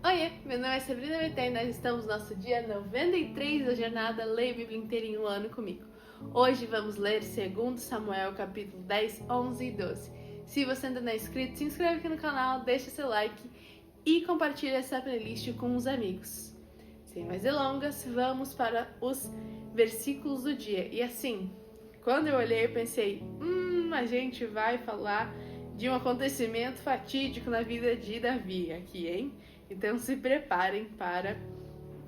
Oiê, meu nome é Sabrina Verter e nós estamos no nosso dia 93 da jornada Leia a Bíblia inteira em um ano comigo. Hoje vamos ler 2 Samuel, capítulo 10, 11 e 12. Se você ainda não é inscrito, se inscreve aqui no canal, deixa seu like e compartilha essa playlist com os amigos. Sem mais delongas, vamos para os versículos do dia. E assim, quando eu olhei eu pensei, a gente vai falar de um acontecimento fatídico na vida de Davi aqui, hein? Então se preparem para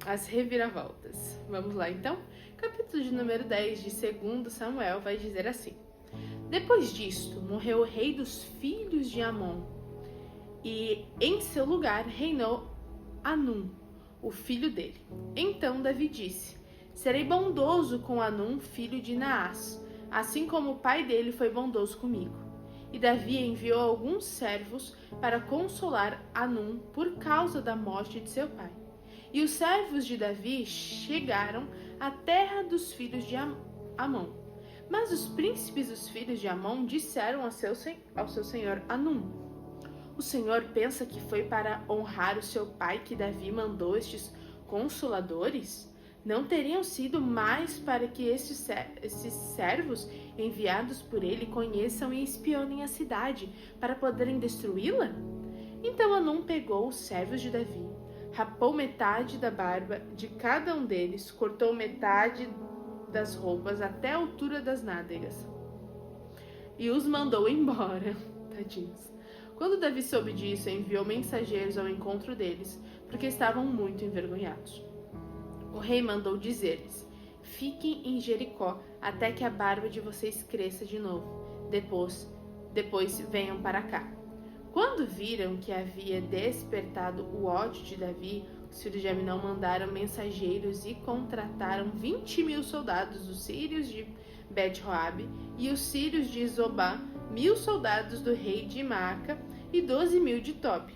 as reviravoltas. Vamos lá então? Capítulo de número 10 de 2 Samuel vai dizer assim: Depois disto, morreu o rei dos filhos de Amon, e em seu lugar reinou Anum, o filho dele. Então Davi disse: Serei bondoso com Anum, filho de Naás, assim como o pai dele foi bondoso comigo. E Davi enviou alguns servos para consolar Anum por causa da morte de seu pai. E os servos de Davi chegaram à terra dos filhos de Amon. Mas os príncipes dos filhos de Amon disseram ao seu senhor Anum: O senhor pensa que foi para honrar o seu pai que Davi mandou estes consoladores? Não teriam sido mais para que esses servos enviados por ele conheçam e espionem a cidade, para poderem destruí-la? Então Anum pegou os servos de Davi, rapou metade da barba de cada um deles, cortou metade das roupas até a altura das nádegas e os mandou embora. Tadinhos. Quando Davi soube disso, enviou mensageiros ao encontro deles, porque estavam muito envergonhados. O rei mandou dizer-lhes: Fiquem em Jericó até que a barba de vocês cresça de novo. Depois venham para cá. Quando viram que havia despertado o ódio de Davi, os filhos de Aminão mandaram mensageiros e contrataram 20.000 soldados dos sírios de Bet-Roabe e os sírios de Zobá, 1.000 soldados do rei de Maaca e 12.000 de Tobi.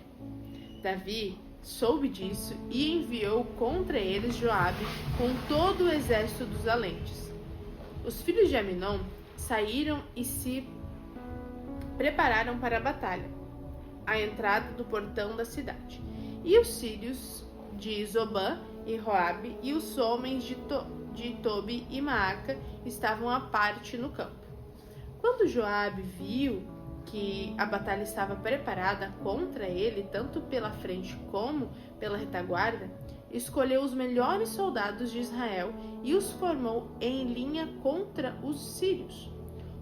Davi soube disso e enviou contra eles Joabe com todo o exército dos valentes. Os filhos de Aminon saíram e se prepararam para a batalha, à entrada do portão da cidade. E os sírios de Zobã e Roabe e os homens de Tobi e Maaca estavam à parte no campo. Quando Joabe viu que a batalha estava preparada contra ele, tanto pela frente como pela retaguarda, escolheu os melhores soldados de Israel e os formou em linha contra os sírios.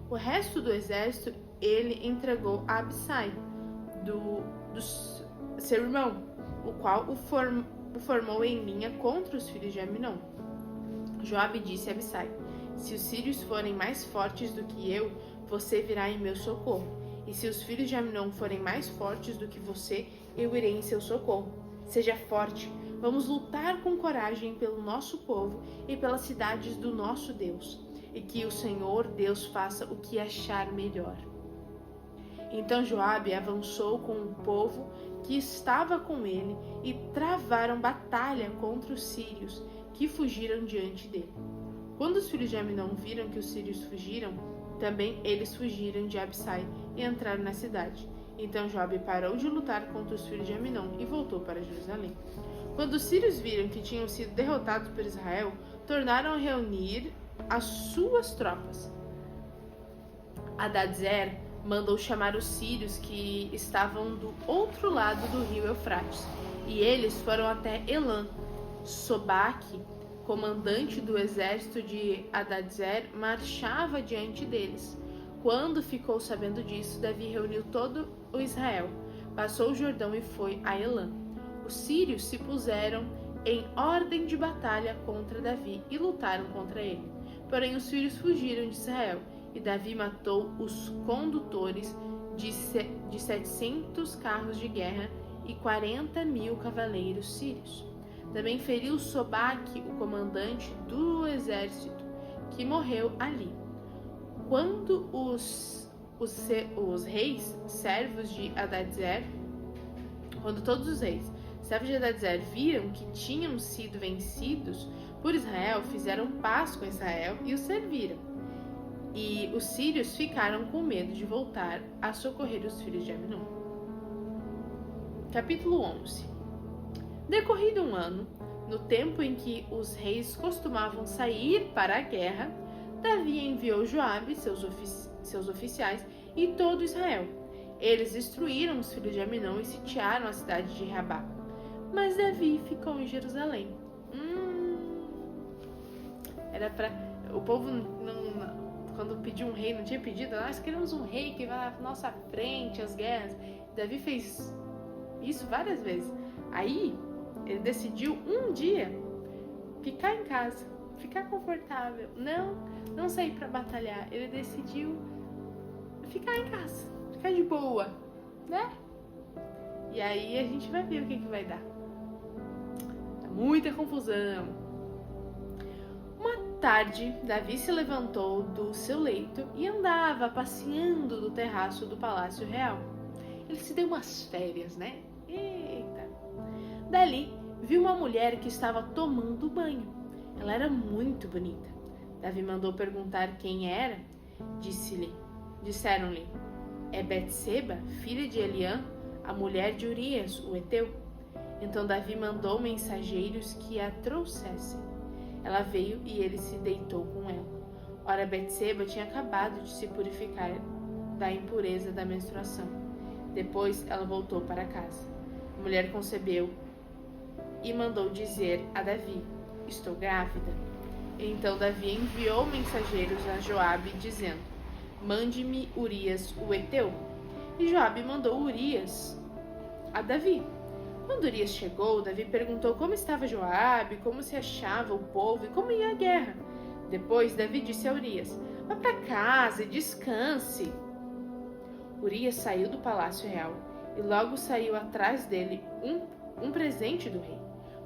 O resto do exército ele entregou a Abisai, seu irmão, o qual o formou em linha contra os filhos de Aminon. Joabe disse a Abisai: Se os sírios forem mais fortes do que eu, você virá em meu socorro. E se os filhos de Aminon forem mais fortes do que você, eu irei em seu socorro. Seja forte, vamos lutar com coragem pelo nosso povo e pelas cidades do nosso Deus, e que o Senhor Deus faça o que achar melhor. Então Joabe avançou com o povo que estava com ele e travaram batalha contra os sírios, que fugiram diante dele. Quando os filhos de Aminon viram que os sírios fugiram, também eles fugiram de Abisai e entraram na cidade. Então Joabe parou de lutar contra os filhos de Aminon e voltou para Jerusalém. Quando os sírios viram que tinham sido derrotados por Israel, tornaram a reunir as suas tropas. Hadadezer mandou chamar os sírios que estavam do outro lado do rio Eufrates, e eles foram até Elã. Sobaque, comandante do exército de Hadadezer, marchava diante deles. Quando ficou sabendo disso, Davi reuniu todo o Israel, passou o Jordão e foi a Elã. Os sírios se puseram em ordem de batalha contra Davi e lutaram contra ele. Porém, os sírios fugiram de Israel, e Davi matou os condutores de 700 carros de guerra e 40.000 cavaleiros sírios. Também feriu Sobaque, o comandante do exército, que morreu ali. Quando os reis, servos de Hadadezer, quando todos os reis, servos de Hadadezer, viram que tinham sido vencidos por Israel, fizeram paz com Israel e o serviram. E os sírios ficaram com medo de voltar a socorrer os filhos de Aminon. Capítulo 11. Decorrido um ano, no tempo em que os reis costumavam sair para a guerra, Davi enviou Joabe, seus oficiais e todo Israel. Eles destruíram os filhos de Aminon e sitiaram a cidade de Rabá. Mas Davi ficou em Jerusalém. Era para o povo quando pediu um rei, não tinha pedido, nós queremos um rei que vá à nossa frente às guerras. Davi fez isso várias vezes. Aí ele decidiu um dia ficar em casa, ficar confortável, não sair para batalhar. Ele decidiu ficar em casa, ficar de boa, né? E aí a gente vai ver o que vai dar. Muita confusão. Uma tarde, Davi se levantou do seu leito e andava passeando do terraço do Palácio Real. Ele se deu umas férias, né? Eita! Dali, viu uma mulher que estava tomando banho. Ela era muito bonita. Davi mandou perguntar quem era. Disseram-lhe: é Betseba, filha de Eliã, a mulher de Urias, o heteu. Então Davi mandou mensageiros que a trouxessem. Ela veio e ele se deitou com ela. Ora, Betseba tinha acabado de se purificar da impureza da menstruação. Depois ela voltou para casa. A mulher concebeu e mandou dizer a Davi: estou grávida. Então Davi enviou mensageiros a Joabe, dizendo: mande-me Urias, o heteu. E Joabe mandou Urias a Davi. Quando Urias chegou, Davi perguntou como estava Joabe, como se achava o povo e como ia a guerra. Depois Davi disse a Urias: vá para casa e descanse. Urias saiu do palácio real e logo saiu atrás dele um presente do rei.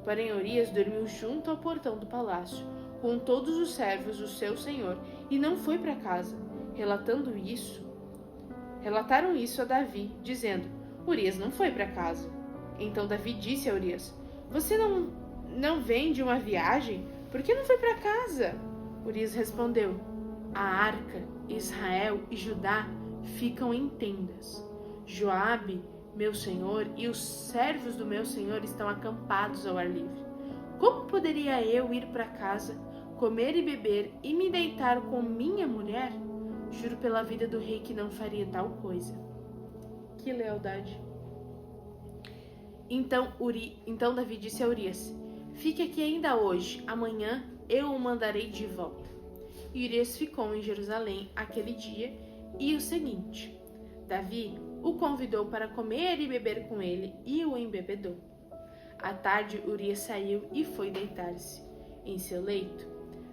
Porém Urias dormiu junto ao portão do palácio, com todos os servos do seu senhor, e não foi para casa. Relataram isso a Davi, dizendo: Urias não foi para casa. Então Davi disse a Urias: você não vem de uma viagem? Por que não foi para casa? Urias respondeu: a arca, Israel e Judá ficam em tendas. Joabe, meu senhor, e os servos do meu senhor estão acampados ao ar livre. Como poderia eu ir para casa, comer e beber e me deitar com minha mulher? Juro pela vida do rei que não faria tal coisa. Que lealdade! Então Davi disse a Urias: fique aqui ainda hoje, amanhã eu o mandarei de volta. E Urias ficou em Jerusalém aquele dia e o seguinte. Davi o convidou para comer e beber com ele e o embebedou. À tarde Urias saiu e foi deitar-se em seu leito,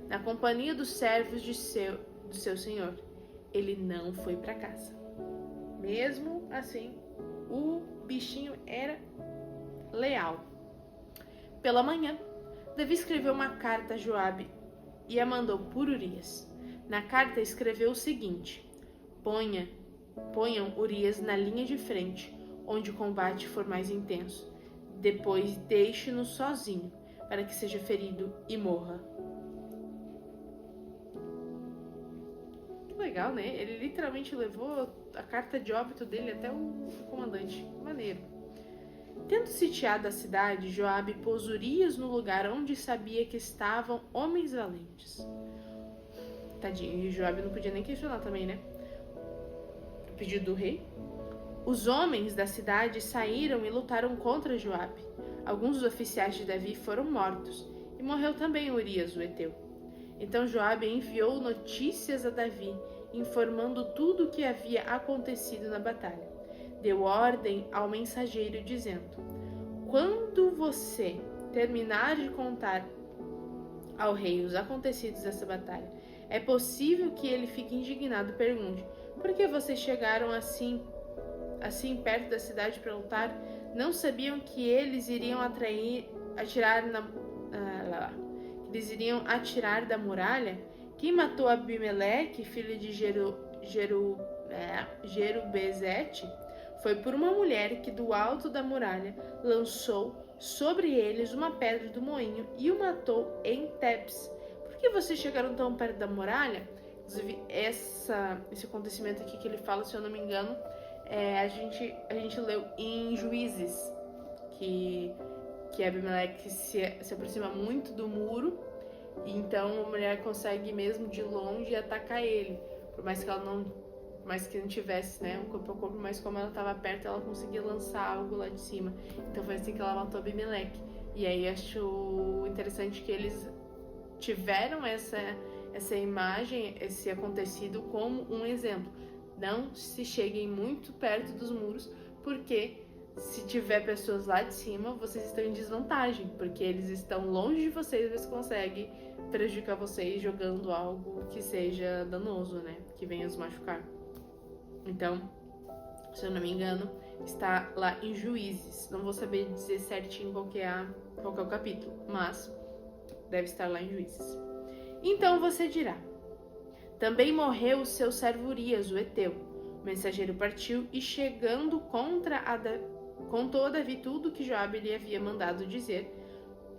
na companhia dos servos do seu senhor. Ele não foi para casa. Mesmo assim, o bichinho era leal. Pela manhã, Davi escreveu uma carta a Joabe e a mandou por Urias. Na carta escreveu o seguinte: ponham Urias na linha de frente, onde o combate for mais intenso. Depois deixe-no sozinho, para que seja ferido e morra. Que legal, né? Ele literalmente levou a carta de óbito dele até o comandante. Maneiro. Tendo sitiado a cidade, Joabe pôs Urias no lugar onde sabia que estavam homens valentes. Tadinho, e Joabe não podia nem questionar também, né? O pedido do rei. Os homens da cidade saíram e lutaram contra Joabe. Alguns dos oficiais de Davi foram mortos, e morreu também Urias, o heteu. Então Joabe enviou notícias a Davi, informando tudo o que havia acontecido na batalha. Deu ordem ao mensageiro, dizendo: quando você terminar de contar ao rei os acontecidos dessa batalha, é possível que ele fique indignado e pergunte: por que vocês chegaram assim perto da cidade para lutar? Não sabiam que eles iriam atirar da muralha? Quem matou Abimeleque, filho de Jerubezete, foi por uma mulher que do alto da muralha lançou sobre eles uma pedra do moinho e o matou em Tebes. Por que vocês chegaram tão perto da muralha? Inclusive, esse acontecimento aqui que ele fala, se eu não me engano, a gente leu em Juízes, que que Abimeleque se aproxima muito do muro, e então a mulher consegue mesmo de longe atacar ele, por mais que ela não tivesse, né, um corpo a corpo, mas como ela estava perto, ela conseguia lançar algo lá de cima. Então foi assim que ela matou Abimeleque. E aí acho interessante que eles tiveram essa imagem, esse acontecido como um exemplo. Não se cheguem muito perto dos muros, porque se tiver pessoas lá de cima, vocês estão em desvantagem, porque eles estão longe de vocês, eles conseguem prejudicar vocês jogando algo que seja danoso, né? Que venha os machucar. Então, se eu não me engano, está lá em Juízes. Não vou saber dizer certinho qual é o capítulo, mas deve estar lá em Juízes. Então você dirá: também morreu o seu servo Urias, o Heteu. O mensageiro partiu e, chegando contou a Davi tudo o que Joabe lhe havia mandado dizer.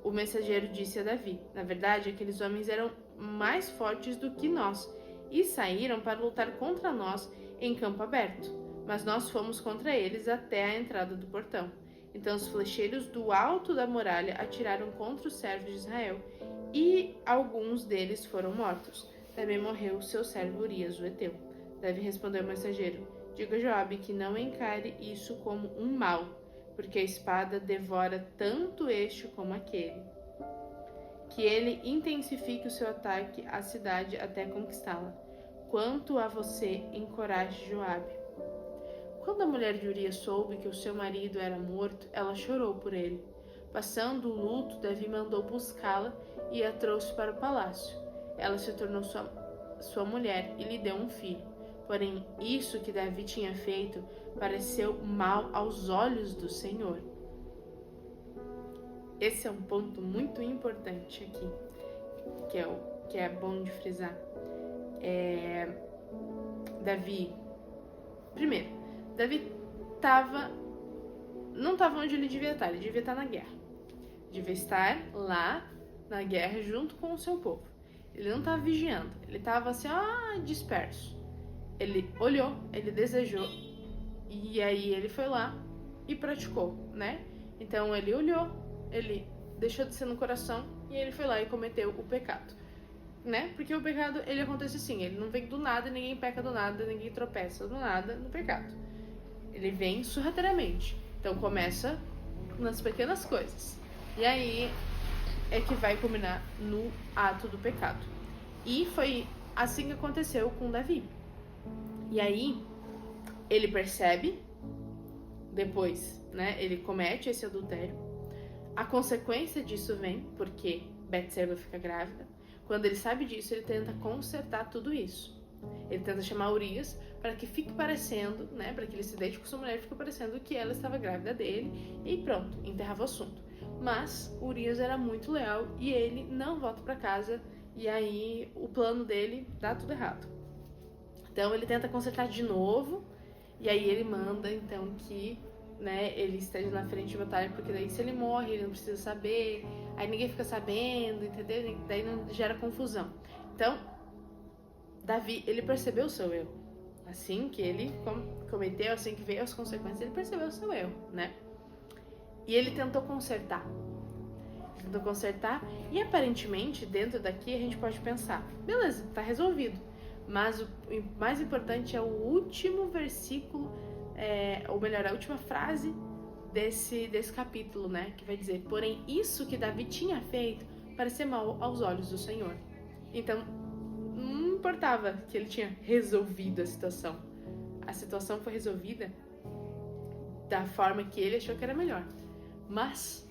O mensageiro disse a Davi: na verdade, aqueles homens eram mais fortes do que nós e saíram para lutar contra nós em campo aberto, mas nós fomos contra eles até a entrada do portão. Então os flecheiros do alto da muralha atiraram contra os servos de Israel, e alguns deles foram mortos. Também morreu seu servo Urias, o Heteu. Davi respondeu ao mensageiro: diga a Joabe que não encare isso como um mal, porque a espada devora tanto este como aquele. Que ele intensifique o seu ataque à cidade até conquistá-la. Quanto a você, encoraje Joabe. Quando a mulher de Urias soube que o seu marido era morto, ela chorou por ele. Passando o luto, Davi mandou buscá-la e a trouxe para o palácio. Ela se tornou sua mulher e lhe deu um filho. Porém, isso que Davi tinha feito pareceu mal aos olhos do Senhor. Esse é um ponto muito importante aqui, que é bom de frisar. Davi não estava onde ele devia estar na guerra. Devia estar lá na guerra junto com o seu povo. Ele não estava vigiando, ele estava assim, disperso. Ele olhou, ele desejou, e aí ele foi lá e praticou, né? Então ele olhou, ele deixou de ser no coração e ele foi lá e cometeu o pecado, né? Porque o pecado, ele acontece assim, ele não vem do nada, ninguém peca do nada, ninguém tropeça do nada no pecado. Ele vem sorrateiramente. Então começa nas pequenas coisas. E aí é que vai culminar no ato do pecado. E foi assim que aconteceu com Davi. E aí ele percebe, depois, né, ele comete esse adultério. A consequência disso vem porque Betseba fica grávida. Quando ele sabe disso, ele tenta consertar tudo isso. Ele tenta chamar Urias para que fique parecendo, né, para que ele se deite com sua mulher, fique parecendo que ela estava grávida dele, e pronto, enterrava o assunto. Mas Urias era muito leal e ele não volta para casa, e aí o plano dele dá tudo errado. Então ele tenta consertar de novo, e aí ele manda então que, né, ele esteja na frente de batalha, porque daí se ele morre, ele não precisa saber, aí ninguém fica sabendo, entendeu? Daí não gera confusão. Então, Davi, ele percebeu o seu erro. Assim que ele cometeu, assim que veio as consequências, ele percebeu o seu erro, né? E ele tentou consertar. E aparentemente, dentro daqui, a gente pode pensar, beleza, tá resolvido. Mas o mais importante é o último versículo, ou melhor, a última frase desse capítulo, né? Que vai dizer: porém, isso que Davi tinha feito parecia mal aos olhos do Senhor. Então, não importava que ele tinha resolvido a situação. A situação foi resolvida da forma que ele achou que era melhor. Mas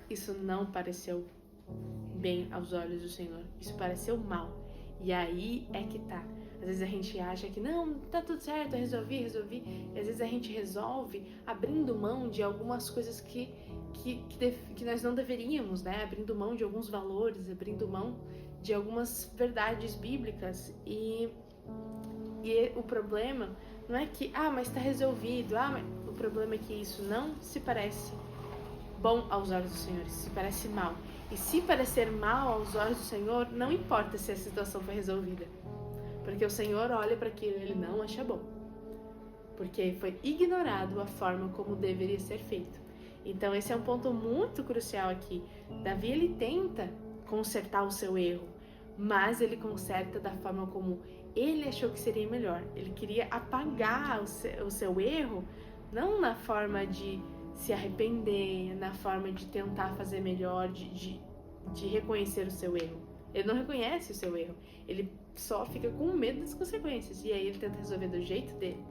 isso não pareceu bem aos olhos do Senhor. Isso pareceu mal. E aí é que tá. Às vezes a gente acha que não, tá tudo certo, eu resolvi. E às vezes a gente resolve abrindo mão de algumas coisas que nós não deveríamos, né? Abrindo mão de alguns valores, abrindo mão de algumas verdades bíblicas. E o problema não é que, mas tá resolvido. Mas o problema é que isso não se parece bom aos olhos do Senhor, isso se parece mal. E se parecer mal aos olhos do Senhor, não importa se a situação foi resolvida. Porque o Senhor olha para aquilo e ele não acha bom. Porque foi ignorado a forma como deveria ser feito. Então esse é um ponto muito crucial aqui. Davi, ele tenta consertar o seu erro, mas ele conserta da forma como ele achou que seria melhor. Ele queria apagar o seu erro, não na forma de se arrepender, na forma de tentar fazer melhor, de reconhecer o seu erro. Ele não reconhece o seu erro, ele só fica com medo das consequências, e aí ele tenta resolver do jeito dele.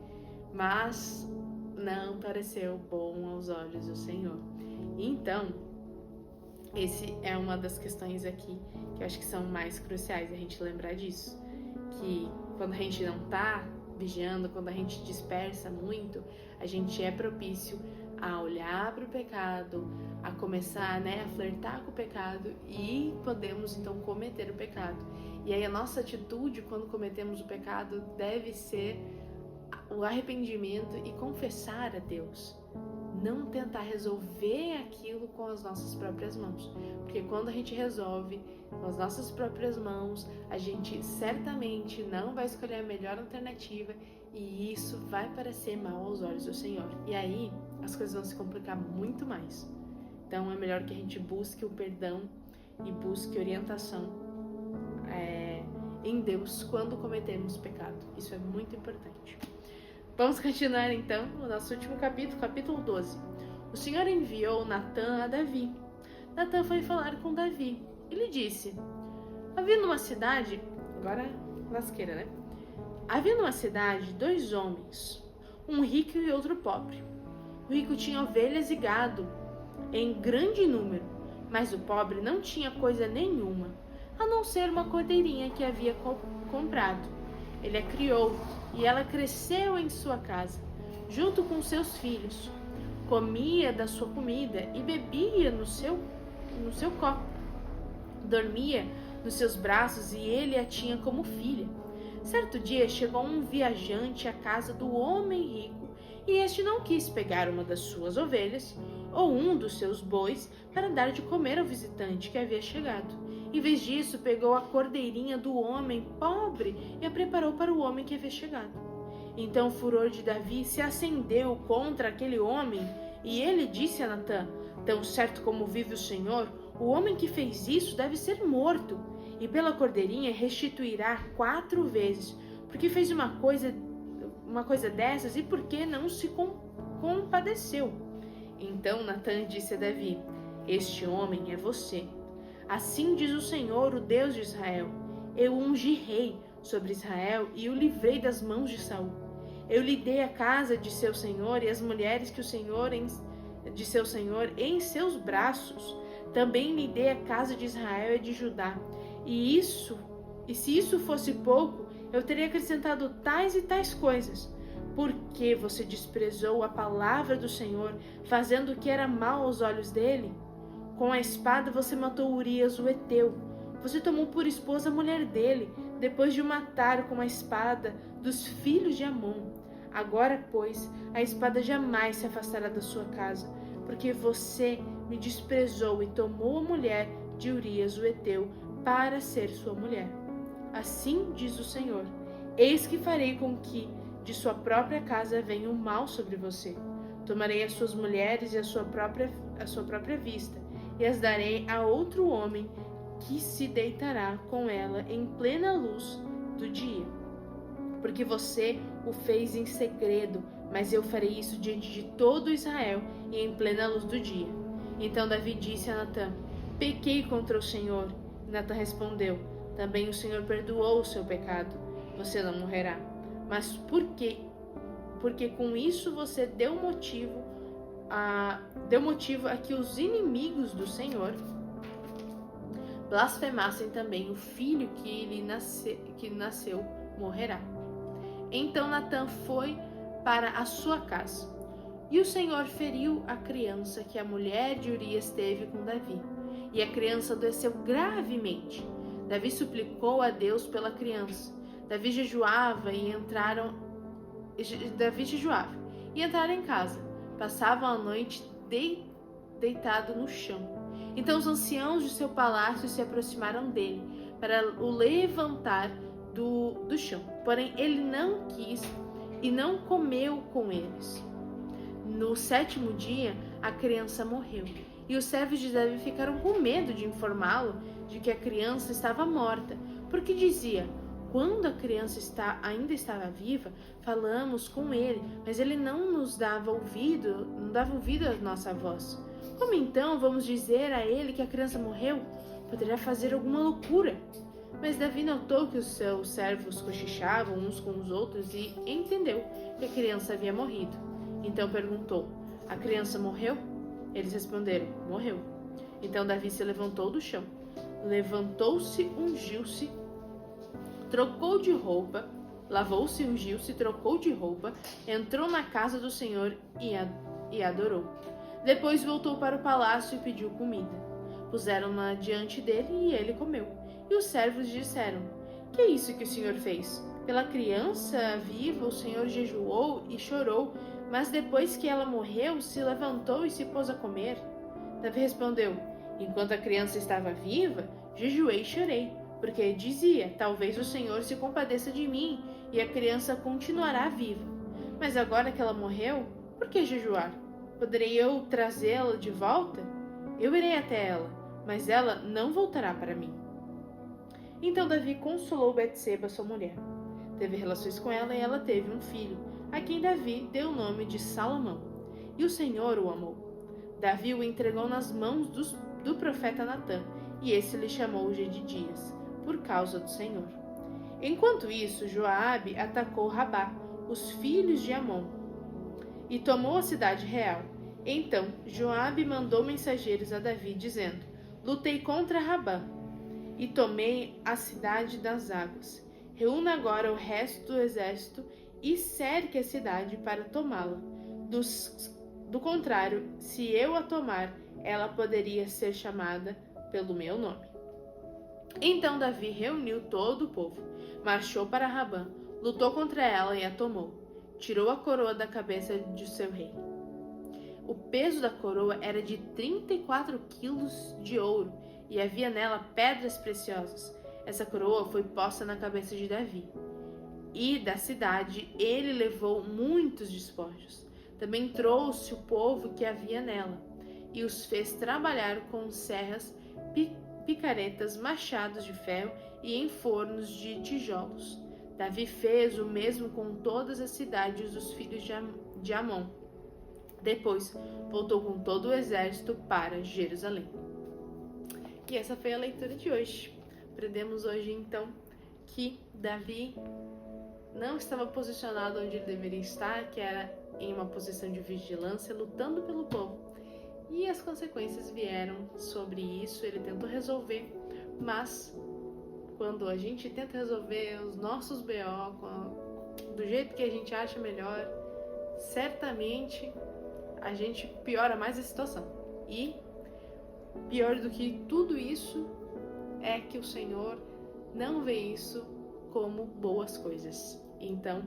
Mas não pareceu bom aos olhos do Senhor. Então, esse é uma das questões aqui que eu acho que são mais cruciais, a gente lembrar disso. Que quando a gente não tá vigiando, quando a gente dispersa muito, a gente é propício a olhar para o pecado, a começar, a flertar com o pecado, e podemos então cometer o pecado. E aí a nossa atitude quando cometemos o pecado deve ser o arrependimento e confessar a Deus. Não tentar resolver aquilo com as nossas próprias mãos. Porque quando a gente resolve com as nossas próprias mãos, a gente certamente não vai escolher a melhor alternativa, e isso vai parecer mal aos olhos do Senhor. E aí as coisas vão se complicar muito mais. Então é melhor que a gente busque o perdão e busque orientação em Deus quando cometemos pecado. Isso é muito importante. Vamos continuar então o nosso último capítulo, capítulo 12. O Senhor enviou Natã a Davi. Natã foi falar com Davi. Ele disse: havia numa cidade, agora lasqueira, havia numa cidade 2 homens, um rico e outro pobre. O rico tinha ovelhas e gado em grande número, mas o pobre não tinha coisa nenhuma, a não ser uma cordeirinha que havia comprado. Ele a criou e ela cresceu em sua casa, junto com seus filhos. Comia da sua comida e bebia no seu copo. Dormia nos seus braços e ele a tinha como filha. Certo dia chegou um viajante à casa do homem rico, e este não quis pegar uma das suas ovelhas ou um dos seus bois para dar de comer ao visitante que havia chegado. Em vez disso, pegou a cordeirinha do homem pobre e a preparou para o homem que havia chegado. Então o furor de Davi se acendeu contra aquele homem, e ele disse a Natã: tão certo como vive o Senhor, o homem que fez isso deve ser morto, e pela cordeirinha restituirá 4 vezes, porque fez uma coisa dessas e porque não se compadeceu. Então Natã disse a Davi: este homem é você. Assim diz o Senhor, o Deus de Israel: eu o ungi rei sobre Israel e o livrei das mãos de Saul. Eu lhe dei a casa de seu senhor e as mulheres que o senhor de seu senhor em seus braços. Também lhe dei a casa de Israel e de Judá. E se isso fosse pouco, eu teria acrescentado tais e tais coisas. Porque você desprezou a palavra do Senhor, fazendo o que era mal aos olhos dele? Com a espada você matou Urias o Heteu. Você tomou por esposa a mulher dele, depois de o matar com a espada dos filhos de Amon. Agora, pois, a espada jamais se afastará da sua casa, porque você me desprezou e tomou a mulher de Urias o Heteu para ser sua mulher. Assim diz o Senhor: eis que farei com que de sua própria casa venha o mal sobre você. Tomarei as suas mulheres e a sua própria vista, e as darei a outro homem que se deitará com ela em plena luz do dia. Porque você o fez em segredo, mas eu farei isso diante de todo Israel e em plena luz do dia. Então Davi disse a Natã: pequei contra o Senhor. E Natã respondeu: também o Senhor perdoou o seu pecado. Você não morrerá. Mas por quê? Porque com isso você deu motivo a que os inimigos do Senhor blasfemassem também. O filho que nasceu morrerá. Então Natã foi para a sua casa, e o Senhor feriu a criança que a mulher de Urias teve com Davi, e a criança adoeceu gravemente. Davi suplicou a Deus pela criança. Davi jejuava e entraram em casa. Passavam a noite deitado no chão. Então os anciãos de seu palácio se aproximaram dele para o levantar do chão. Porém, ele não quis e não comeu com eles. No 7º dia, a criança morreu. E os servos de Davi ficaram com medo de informá-lo de que a criança estava morta, porque dizia: quando a criança ainda estava viva, falamos com ele, mas ele não dava ouvido à nossa voz. Como então vamos dizer a ele que a criança morreu? Poderá fazer alguma loucura. Mas Davi notou que os seus servos cochichavam uns com os outros e entendeu que a criança havia morrido. Então perguntou: a criança morreu? Eles responderam: morreu. Então Davi se levantou do chão. Levantou-se, ungiu-se, trocou de roupa, lavou-se, ungiu-se, trocou de roupa, entrou na casa do Senhor e adorou. Depois voltou para o palácio e pediu comida. Puseram-na diante dele e ele comeu. E os servos disseram: que é isso que o Senhor fez? Pela criança viva o Senhor jejuou e chorou, mas depois que ela morreu, se levantou e se pôs a comer. Davi respondeu: enquanto a criança estava viva, jejuei e chorei, porque dizia: talvez o Senhor se compadeça de mim e a criança continuará viva. Mas agora que ela morreu, por que jejuar? Poderei eu trazê-la de volta? Eu irei até ela, mas ela não voltará para mim. Então Davi consolou Betseba, sua mulher. Teve relações com ela e ela teve um filho, a quem Davi deu o nome de Salomão. E o Senhor o amou. Davi o entregou nas mãos do profeta Natã, e esse lhe chamou Jedidias, por causa do Senhor. Enquanto isso, Joabe atacou Rabá, os filhos de Amon, e tomou a cidade real. Então Joabe mandou mensageiros a Davi, dizendo: lutei contra Rabá e tomei a cidade das águas. Reúna agora o resto do exército e cerque a cidade para tomá-la. Do contrário, se eu a tomar, ela poderia ser chamada pelo meu nome. Então Davi reuniu todo o povo, marchou para Rabá, lutou contra ela e a tomou. Tirou a coroa da cabeça de seu rei. O peso da coroa era de 34 quilos de ouro e havia nela pedras preciosas. Essa coroa foi posta na cabeça de Davi. E da cidade ele levou muitos despojos. Também trouxe o povo que havia nela e os fez trabalhar com serras, picaretas, machados de ferro e em fornos de tijolos. Davi fez o mesmo com todas as cidades dos filhos de Amon. Depois voltou com todo o exército para Jerusalém. E essa foi a leitura de hoje. Aprendemos hoje então que Davi não estava posicionado onde ele deveria estar, que era em uma posição de vigilância, lutando pelo povo. E as consequências vieram sobre isso, ele tentou resolver, mas quando a gente tenta resolver os nossos BO do jeito que a gente acha melhor, certamente a gente piora mais a situação. E pior do que tudo isso é que o Senhor não vê isso como boas coisas. Então,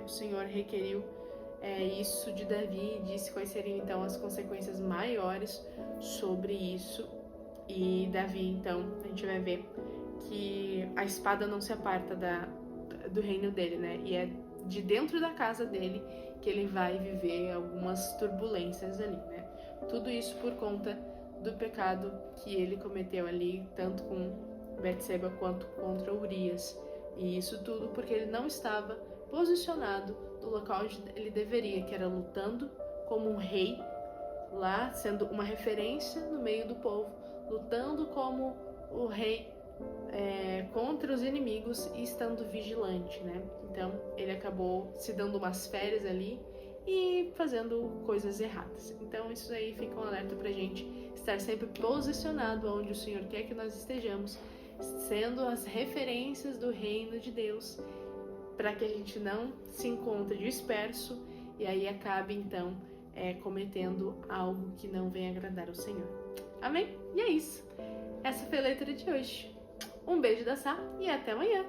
o Senhor requeriu isso de Davi e disse quais seriam então as consequências maiores sobre isso. E Davi, então, a gente vai ver que a espada não se aparta do reino dele, e é de dentro da casa dele que ele vai viver algumas turbulências ali, Tudo isso por conta do pecado que ele cometeu ali, tanto com Betseba quanto contra Urias. E isso tudo porque ele não estava posicionado no local onde ele deveria, que era lutando como um rei, lá sendo uma referência no meio do povo, lutando como o rei contra os inimigos e estando vigilante, Então ele acabou se dando umas férias ali e fazendo coisas erradas. Então isso aí fica um alerta pra gente estar sempre posicionado onde o Senhor quer que nós estejamos, sendo as referências do reino de Deus, para que a gente não se encontre disperso e aí acabe então cometendo algo que não vem agradar ao Senhor. Amém? E é isso. Essa foi a leitura de hoje. Um beijo da Sá e até amanhã!